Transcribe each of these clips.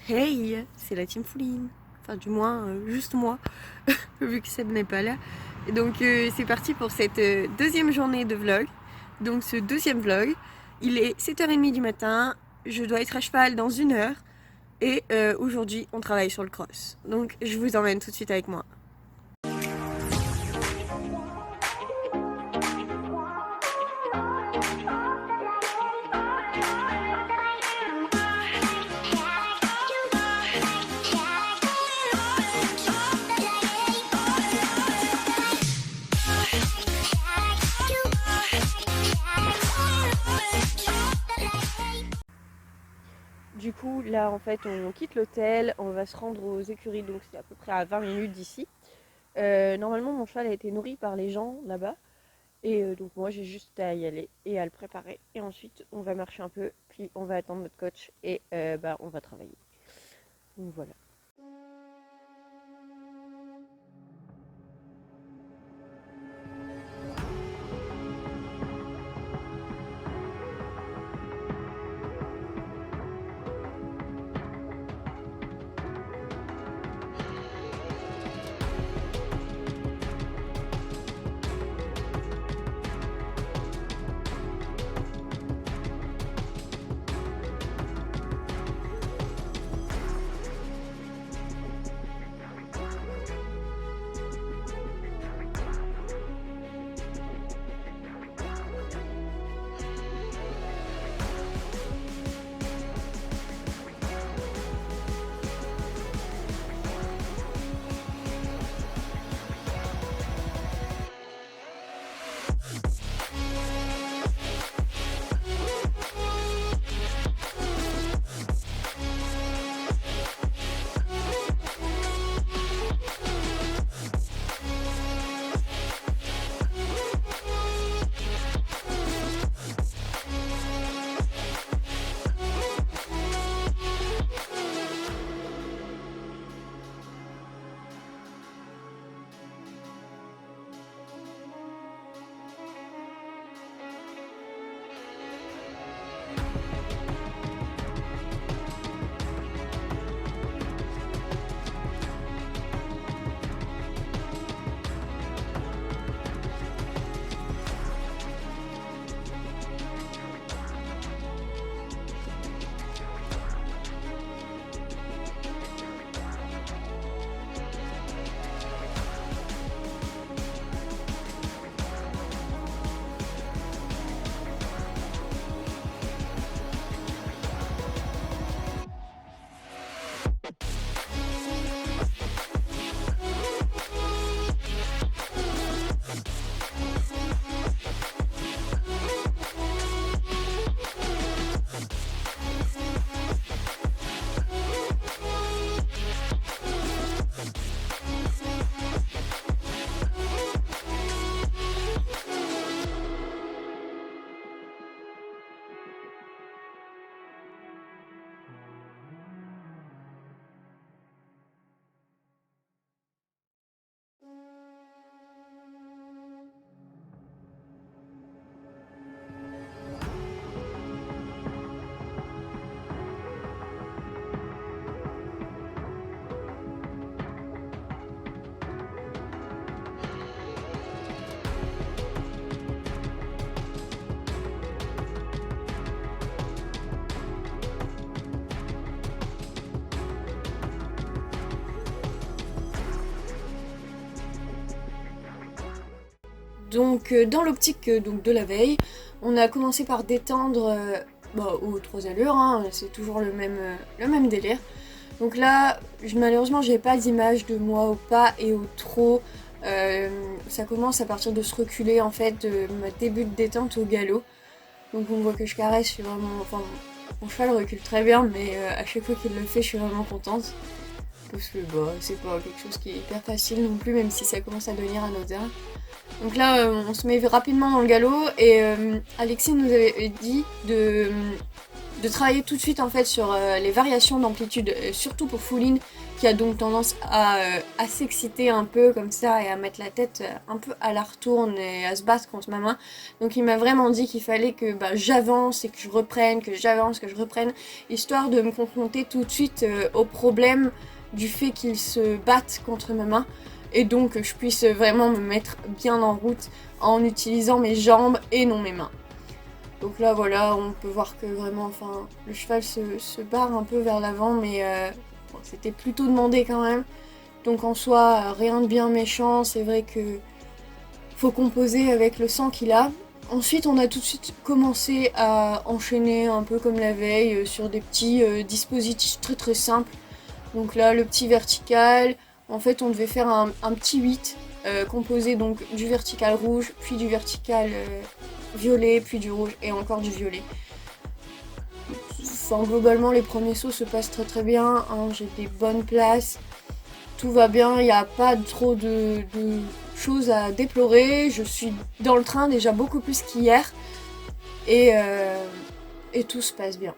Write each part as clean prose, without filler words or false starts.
Hey, c'est la team Fouline. Enfin, du moins, juste moi, vu que Seb n'est pas là. Et donc, c'est parti pour cette deuxième journée de vlog. Donc, ce deuxième vlog, il est 7h30 du matin. Je dois être à cheval dans 1 heure. Et aujourd'hui, on travaille sur le cross. Donc, je vous emmène tout de suite avec moi. Du coup, là, en fait, on quitte l'hôtel, on va se rendre aux écuries, donc c'est à peu près à 20 minutes d'ici. Normalement, mon cheval a été nourri par les gens là-bas, et donc moi, j'ai juste à y aller et à le préparer. Et ensuite, on va marcher un peu, puis on va attendre notre coach et on va travailler. Donc voilà. Donc dans l'optique donc de la veille, on a commencé par détendre aux 3 allures, hein, c'est toujours le même délire. Donc là, malheureusement, j'ai pas d'image de moi au pas et au trot. Ça commence à partir de se reculer en fait, ma début de détente au galop. Donc on voit que je caresse, je suis vraiment. Enfin, mon cheval recule très bien, mais à chaque fois qu'il le fait, je suis vraiment contente. Parce que c'est pas quelque chose qui est hyper facile non plus, même si ça commence à devenir anodin. Donc là, on se met rapidement dans le galop et Alexis nous avait dit de travailler tout de suite en fait sur les variations d'amplitude, surtout pour Fouline qui a donc tendance à s'exciter un peu comme ça et à mettre la tête un peu à la retourne et à se battre contre ma main. Donc il m'a vraiment dit qu'il fallait que j'avance et que je reprenne, que j'avance, que je reprenne, histoire de me confronter tout de suite au problème du fait qu'il se batte contre ma main et donc que je puisse vraiment me mettre bien en route en utilisant mes jambes et non mes mains. Donc là voilà, on peut voir que vraiment, enfin, le cheval se barre un peu vers l'avant, mais bon, c'était plutôt demandé quand même. Donc en soi, rien de bien méchant, c'est vrai que faut composer avec le sang qu'il a. Ensuite, on a tout de suite commencé à enchaîner un peu comme la veille sur des petits dispositifs très très simples. Donc là, le petit vertical, en fait, on devait faire un petit 8 composé donc du vertical rouge, puis du vertical violet, puis du rouge et encore du violet. Enfin, globalement, les premiers sauts se passent très très bien, hein, j'ai des bonnes places, tout va bien, il n'y a pas trop de choses à déplorer, je suis dans le train déjà beaucoup plus qu'hier et tout se passe bien.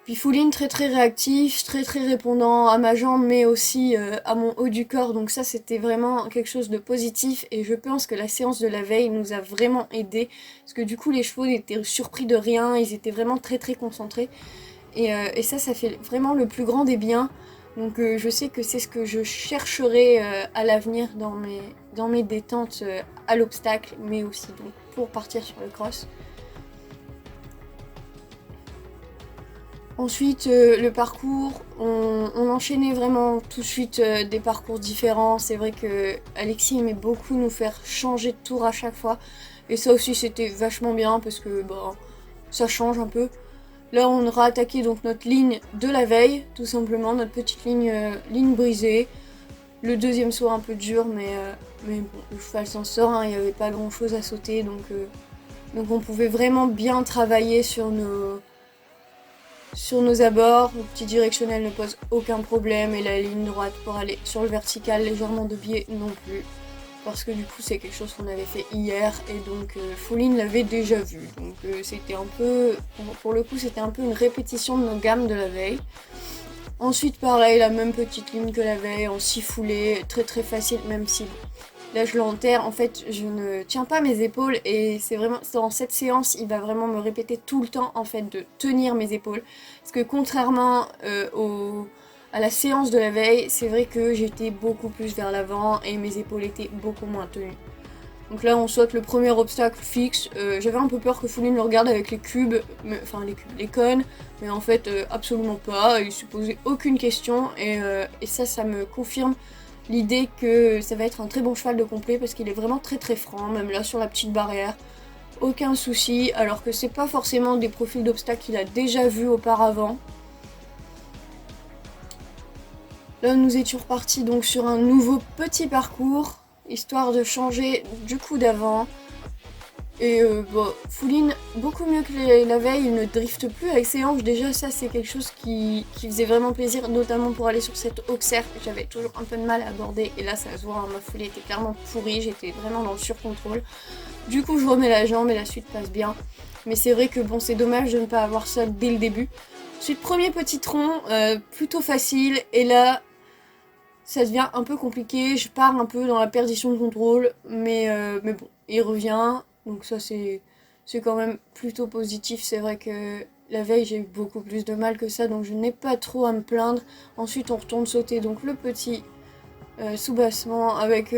Puis Fouline très très réactif, très très répondant à ma jambe mais aussi à mon haut du corps, donc ça c'était vraiment quelque chose de positif et je pense que la séance de la veille nous a vraiment aidé parce que du coup les chevaux étaient surpris de rien, ils étaient vraiment très très concentrés et ça fait vraiment le plus grand des biens. Donc je sais que c'est ce que je chercherai à l'avenir dans mes détentes à l'obstacle mais aussi donc pour partir sur le cross. Ensuite, le parcours, on enchaînait vraiment tout de suite des parcours différents. C'est vrai que Alexis aimait beaucoup nous faire changer de tour à chaque fois. Et ça aussi, c'était vachement bien parce que ça change un peu. Là, on aura attaqué donc notre ligne de la veille, tout simplement, notre petite ligne brisée. Le deuxième saut un peu dur, mais bon, le cheval s'en sort, hein, il n'y avait pas grand chose à sauter. Donc on pouvait vraiment bien travailler sur nos abords. Le petit directionnel ne pose aucun problème et la ligne droite pour aller sur le vertical légèrement de biais non plus. Parce que du coup c'est quelque chose qu'on avait fait hier et donc Fouline l'avait déjà vu. Donc c'était un peu, pour le coup c'était un peu une répétition de nos gammes de la veille. Ensuite pareil, la même petite ligne que la veille en 6 foulées, très très facile même si là je l'enterre, en fait je ne tiens pas mes épaules et c'est vraiment dans cette séance il va vraiment me répéter tout le temps en fait de tenir mes épaules. Parce que contrairement à la séance de la veille, c'est vrai que j'étais beaucoup plus vers l'avant et mes épaules étaient beaucoup moins tenues. Donc là on saute le premier obstacle fixe, j'avais un peu peur que Fouline le regarde avec les cubes, les cônes, mais en fait absolument pas, il se posait aucune question et ça me confirme l'idée que ça va être un très bon cheval de complet parce qu'il est vraiment très très franc, même là sur la petite barrière, aucun souci, alors que c'est pas forcément des profils d'obstacles qu'il a déjà vus auparavant. Là nous étions repartis donc sur un nouveau petit parcours, histoire de changer du coup d'avant. Et Fouline, beaucoup mieux que la veille, il ne drifte plus avec ses hanches. Déjà ça c'est quelque chose qui faisait vraiment plaisir, notamment pour aller sur cette Auxerre que j'avais toujours un peu de mal à aborder. Et là ça se voit, hein, ma foulée était clairement pourrie, j'étais vraiment dans le surcontrôle. Du coup je remets la jambe et la suite passe bien. Mais c'est vrai que bon, c'est dommage de ne pas avoir ça dès le début. Ensuite premier petit tronc, plutôt facile, et là ça devient un peu compliqué, je pars un peu dans la perdition de contrôle, mais bon, il revient. Donc ça c'est quand même plutôt positif, c'est vrai que la veille j'ai eu beaucoup plus de mal que ça, donc je n'ai pas trop à me plaindre. Ensuite on retourne sauter donc le petit soubassement avec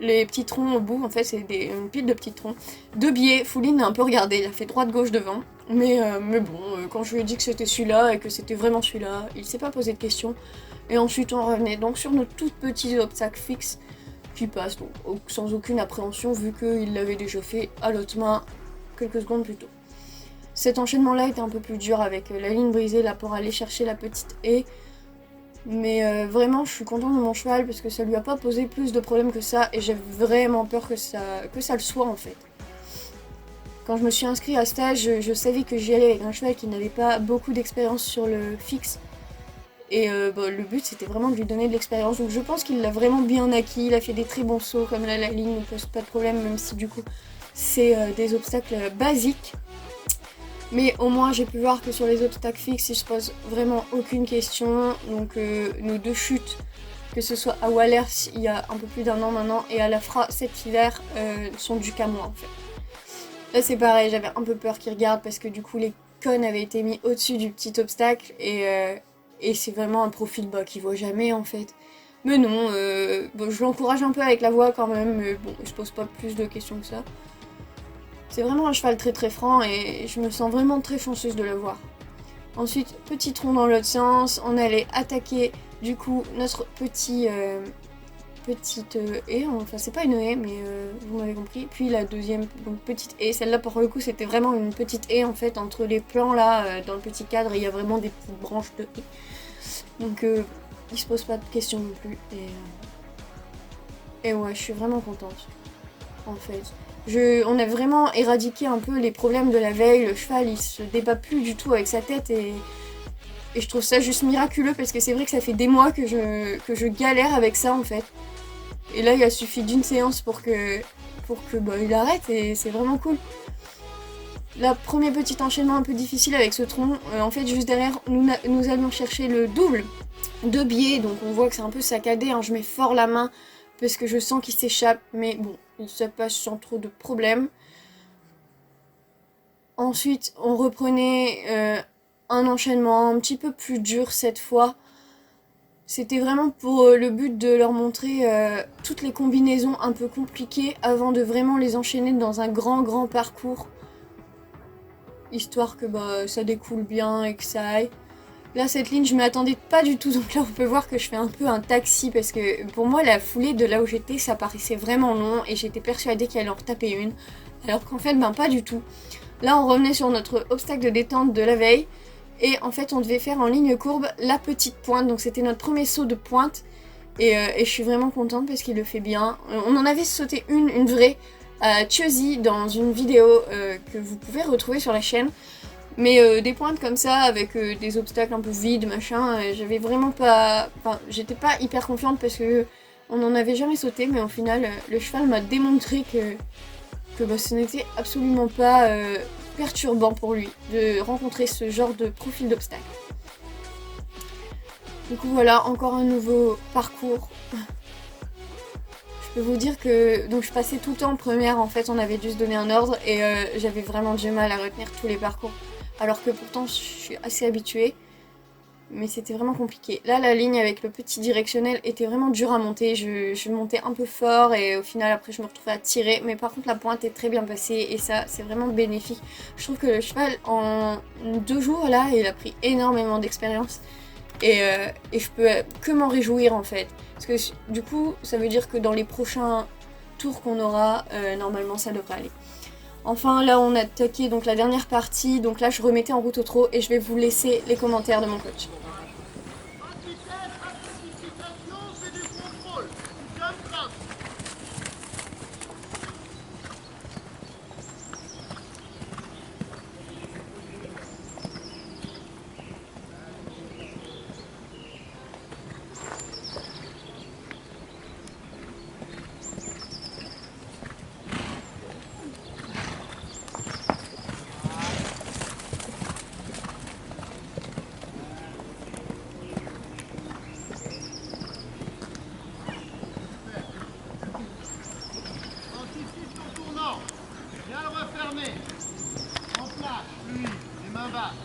les petits troncs au bout, en fait c'est une pile de petits troncs. De biais, Fouline a un peu regardé, il a fait droite-gauche devant, mais bon, quand je lui ai dit que c'était celui-là et que c'était vraiment celui-là, il s'est pas posé de questions. Et ensuite on revenait donc sur nos tout petits obstacles fixes qui passent donc sans aucune appréhension vu qu'il l'avait déjà fait à l'autre main quelques secondes plus tôt. Cet enchaînement là était un peu plus dur avec la ligne brisée là pour aller chercher la petite haie, mais vraiment je suis contente de mon cheval parce que ça lui a pas posé plus de problèmes que ça et j'ai vraiment peur que ça le soit en fait. Quand je me suis inscrite à stage, je savais que j'y allais avec un cheval qui n'avait pas beaucoup d'expérience sur le fixe. Et le but c'était vraiment de lui donner de l'expérience, donc je pense qu'il l'a vraiment bien acquis, il a fait des très bons sauts, comme là la ligne ne pose pas de problème, même si du coup c'est des obstacles basiques. Mais au moins j'ai pu voir que sur les obstacles fixes il se pose vraiment aucune question. Donc nos 2 chutes, que ce soit à Wallers il y a un peu plus d'1 an maintenant et à la Fra cet hiver, sont dues qu'à moi en fait. Là c'est pareil, j'avais un peu peur qu'ils regardent parce que du coup les cônes avaient été mis au-dessus du petit obstacle et c'est vraiment un profil qu'ils voient jamais en fait. Mais non, bon, je l'encourage un peu avec la voix quand même, mais bon, je pose pas plus de questions que ça. C'est vraiment un cheval très très franc et je me sens vraiment très chanceuse de le voir. Ensuite, petit tronc dans l'autre sens, on allait attaquer du coup notre petite haie, enfin c'est pas une haie mais vous m'avez compris. Puis la deuxième donc, petite haie, celle-là pour le coup c'était vraiment une petite haie en fait entre les plans là dans le petit cadre et il y a vraiment des petites branches de haie. Donc il se pose pas de questions non plus et ouais je suis vraiment contente en fait. On a vraiment éradiqué un peu les problèmes de la veille, le cheval il se débat plus du tout avec sa tête et je trouve ça juste miraculeux parce que c'est vrai que ça fait des mois que je galère avec ça en fait. Et là il a suffi d'une séance pour que il arrête et c'est vraiment cool. Là, premier petit enchaînement un peu difficile avec ce tronc, en fait juste derrière nous allions chercher le double de biais, donc on voit que c'est un peu saccadé, hein. Je mets fort la main parce que je sens qu'il s'échappe, mais bon, ça passe sans trop de problèmes. Ensuite, on reprenait un enchaînement un petit peu plus dur cette fois. C'était vraiment pour le but de leur montrer toutes les combinaisons un peu compliquées avant de vraiment les enchaîner dans un grand parcours. Histoire que ça découle bien et que ça aille. Là, cette ligne, je m'y attendais pas du tout, donc là, on peut voir que je fais un peu un taxi, parce que pour moi, la foulée de là où j'étais, ça paraissait vraiment long, et j'étais persuadée qu'il allait en retaper une, alors qu'en fait, pas du tout. Là, on revenait sur notre obstacle de détente de la veille, et en fait, on devait faire en ligne courbe la petite pointe, donc c'était notre premier saut de pointe, et je suis vraiment contente parce qu'il le fait bien. On en avait sauté une vraie, à Chiosi, dans une vidéo que vous pouvez retrouver sur la chaîne. Mais des pointes comme ça, avec des obstacles un peu vides, machin, j'avais vraiment pas... Enfin, j'étais pas hyper confiante parce que on n'en avait jamais sauté, mais au final, le cheval m'a démontré que ce n'était absolument pas perturbant pour lui de rencontrer ce genre de profil d'obstacle. Du coup voilà, encore un nouveau parcours. Je peux vous dire que donc je passais tout le temps en première, en fait on avait dû se donner un ordre et j'avais vraiment du mal à retenir tous les parcours. Alors que pourtant je suis assez habituée, mais c'était vraiment compliqué. Là la ligne avec le petit directionnel était vraiment dure à monter, je montais un peu fort et au final après je me retrouvais à tirer, mais par contre la pointe est très bien passée et ça c'est vraiment bénéfique. Je trouve que le cheval en 2 jours là il a pris énormément d'expérience. Et je peux que m'en réjouir en fait. Parce que du coup, ça veut dire que dans les prochains tours qu'on aura, normalement ça devrait aller. Enfin, là on a attaqué donc la dernière partie. Donc là je remettais en route au trot et je vais vous laisser les commentaires de mon coach.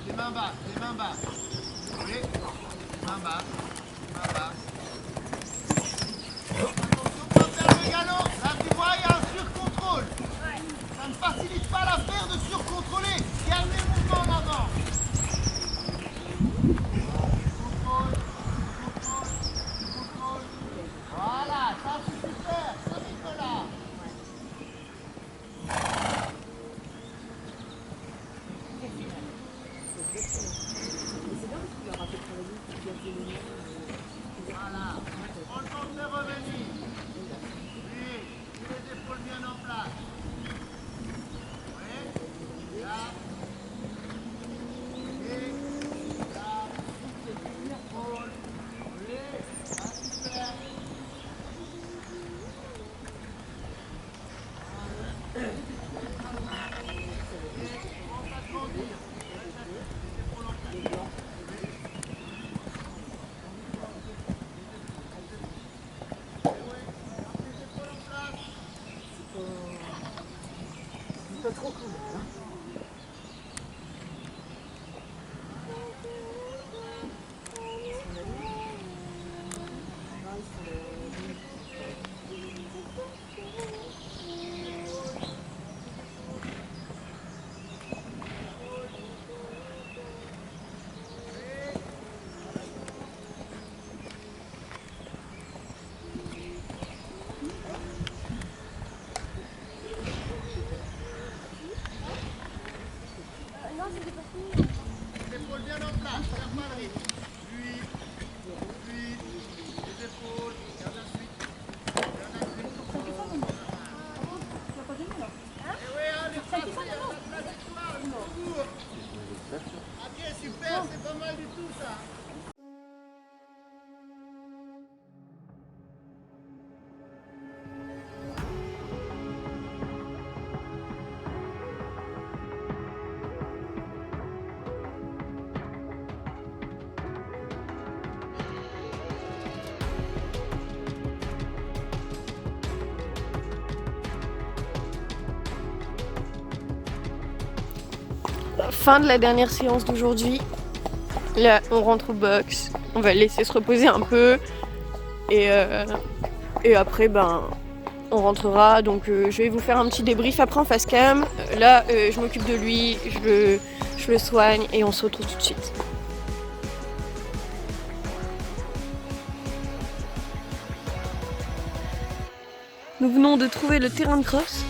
Les mains bas. Oui. Mains bas. Attention, pas faire le galop. Là, tu vois, il y a un surcontrôle. Ça ne facilite pas l'affaire de surcontrôler. Gardez le mouvement en avant. Contrôle. Voilà, ça c'est super. Ça Nicolas. C'est bien parce que tu leur as fait travailler pour bien fin de la dernière séance d'aujourd'hui. Là, on rentre au box. On va le laisser se reposer un peu. Et après, on rentrera. Donc, je vais vous faire un petit débrief après en face cam. Là, je m'occupe de lui. Je le soigne et on se retrouve tout de suite. Nous venons de trouver le terrain de cross.